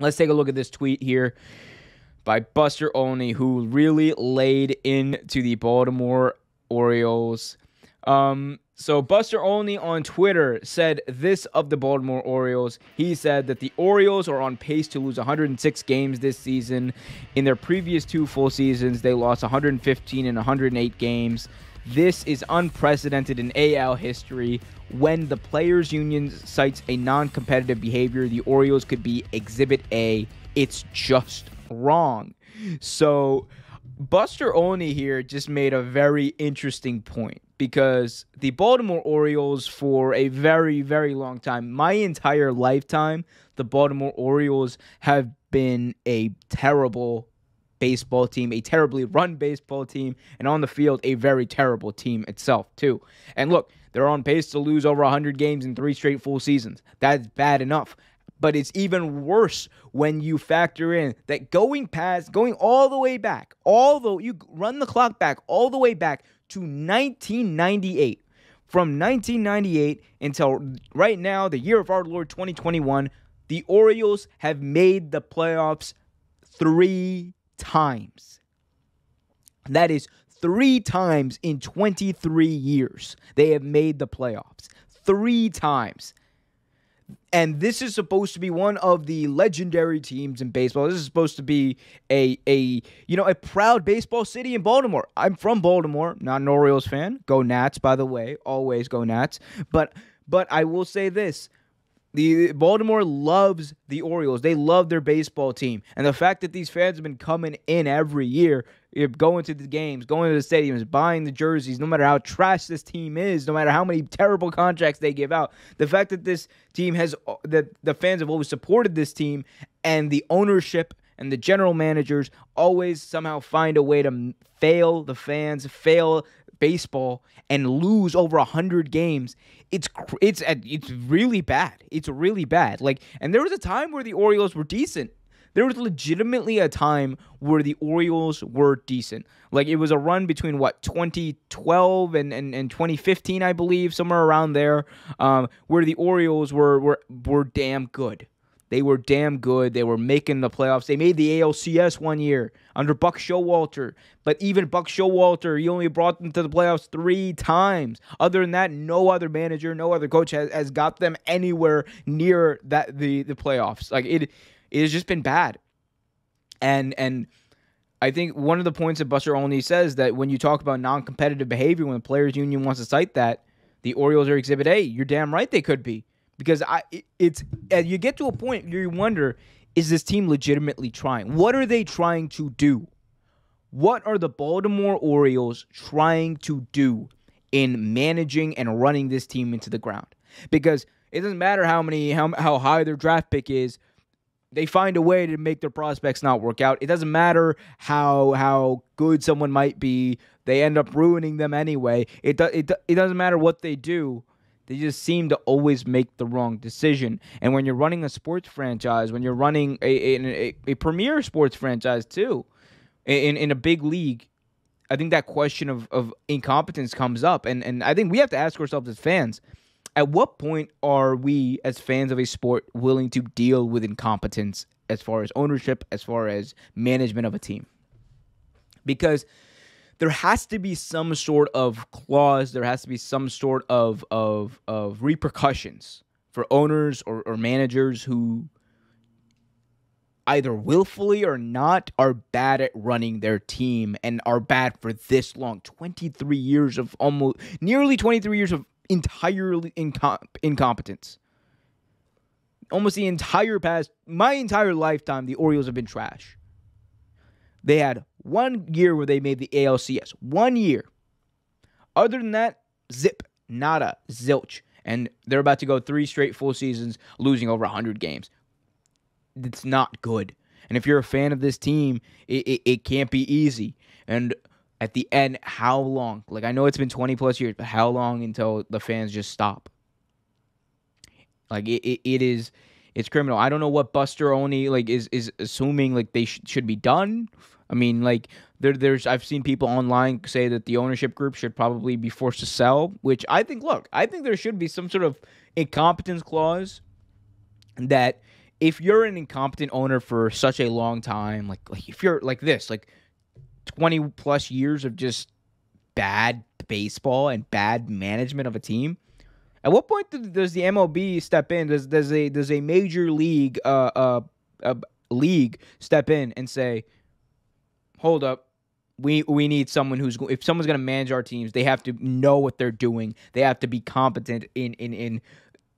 Let's take a look at this tweet here by Buster Olney, who really laid into the Baltimore Orioles. So Buster Olney on Twitter said this of the Baltimore Orioles. He said that the Orioles are on pace to lose 106 games this season. In their previous 2 full seasons, they lost 115 and 108 games. This is unprecedented in AL history. When the Players Union cites a non-competitive behavior, the Orioles could be Exhibit A. It's just wrong. So Buster Olney here just made a very interesting point, because the Baltimore Orioles, for a very, very long time, my entire lifetime, the Baltimore Orioles have been a terrible baseball team, a terribly run baseball team, and on the field, a very terrible team itself, too. And look, they're on pace to lose over 100 games in 3 straight full seasons. That's bad enough. But it's even worse when you factor in that going all the way back, although you run the clock back all the way back to 1998. From 1998 until right now, the year of our Lord 2021, the Orioles have made the playoffs 3 times. That is 3 times in 23 years they have made the playoffs. 3 times. And this is supposed to be one of the legendary teams in baseball. This is supposed to be a proud baseball city in Baltimore. I'm from Baltimore, not an Orioles fan. Go Nats, by the way. Always go Nats. But I will say this. The Baltimore loves the Orioles. They love their baseball team. And the fact that these fans have been coming in every year, going to the games, going to the stadiums, buying the jerseys, no matter how trash this team is, no matter how many terrible contracts they give out, the fact that this team that the fans have always supported this team, and the ownership and the general managers always somehow find a way to fail the fans, fail baseball, and lose over 100 games. It's really bad. It's really bad. And there was a time where the Orioles were decent. There was legitimately a time where the Orioles were decent. It was a run between 2012 and 2015, I believe, somewhere around there, where the Orioles were damn good. They were damn good. They were making the playoffs. They made the ALCS one year under Buck Showalter. But even Buck Showalter, he only brought them to the playoffs 3 times. Other than that, no other manager, no other coach has got them anywhere near the playoffs. It has just been bad. And I think one of the points that Buster Olney says, that when you talk about non-competitive behavior, when the Players Union wants to cite that, the Orioles are Exhibit A. You're damn right they could be. Because you get to a point where you wonder, is this team legitimately trying? What are they trying to do? What are the Baltimore Orioles trying to do in managing and running this team into the ground? Because it doesn't matter how high their draft pick is, they find a way to make their prospects not work out. It doesn't matter how good someone might be, they end up ruining them anyway. It doesn't matter what they do. They just seem to always make the wrong decision. And when you're running a sports franchise, when you're running a premier sports franchise too, in a big league, I think that question of incompetence comes up. And I think we have to ask ourselves as fans, at what point are we as fans of a sport willing to deal with incompetence as far as ownership, as far as management of a team? Because there has to be some sort of clause, there has to be some sort of repercussions for owners or managers who either willfully or not are bad at running their team and are bad for this long. 23 years of nearly 23 years of entirely incompetence. Almost my entire lifetime, the Orioles have been trash. They had 1 year where they made the ALCS. 1 year. Other than that, zip, nada, zilch. And they're about to go 3 straight full seasons, losing over 100 games. It's not good. And if you're a fan of this team, it can't be easy. And at the end, how long? I know it's been 20 plus years, but how long until the fans just stop? It's criminal. I don't know what Buster Olney is assuming they should be done. I mean, there's I've seen people online say that the ownership group should probably be forced to sell, which I think there should be some sort of incompetence clause that if you're an incompetent owner for such a long time, like if you're like this, like 20 plus years of just bad baseball and bad management of a team, at what point does the MLB step in? Does a major league league step in and say, hold up, we need someone if someone's going to manage our teams, they have to know what they're doing. They have to be competent in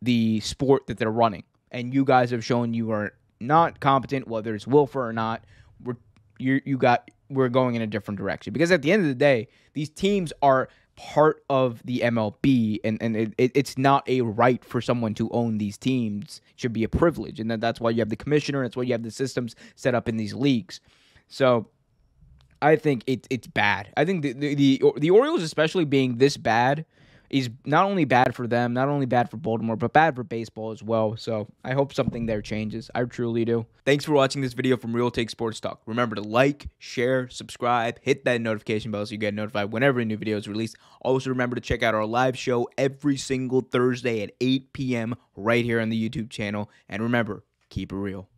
the sport that they're running. And you guys have shown you are not competent, whether it's willful or not. We're going in a different direction, because at the end of the day, these teams are part of the MLB, and it's not a right for someone to own these teams. It should be a privilege, and that's why you have the commissioner. That's why you have the systems set up in these leagues. So I think it's bad. I think the Orioles, especially being this bad, is not only bad for them, not only bad for Baltimore, but bad for baseball as well. So I hope something there changes. I truly do. Thanks for watching this video from Real Take Sports Talk. Remember to like, share, subscribe, hit that notification bell so you get notified whenever a new video is released. Also, remember to check out our live show every single Thursday at 8 p.m. right here on the YouTube channel. And remember, keep it real.